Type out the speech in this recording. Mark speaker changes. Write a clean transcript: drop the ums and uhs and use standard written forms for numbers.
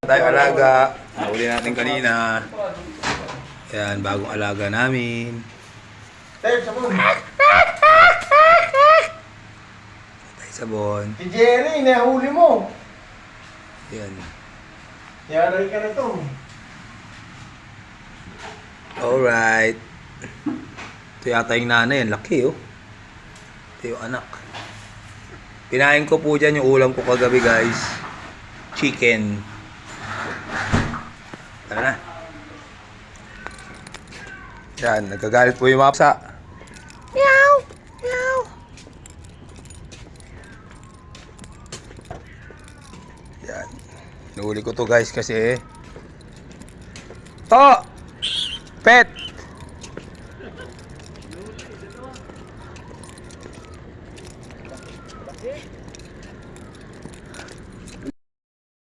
Speaker 1: Tayo alaga. Nahuli natin kanina. Yan, bagong alaga namin.
Speaker 2: Tayo, sabon.
Speaker 1: Tayo sabon.
Speaker 2: Si Jerry, nahuli mo.
Speaker 1: Yan.
Speaker 2: Yaray ka na to.
Speaker 1: Alright. Ito yata yung nanay. Ang laki oh. Ito yung anak. Pinain ko po dyan yung ulam ko kagabi guys. Chicken. Tara na. Yan. Nagkagalit po yung mapsa. Meow! Meow! Yan. Nahuli ko to guys kasi. To! Pet!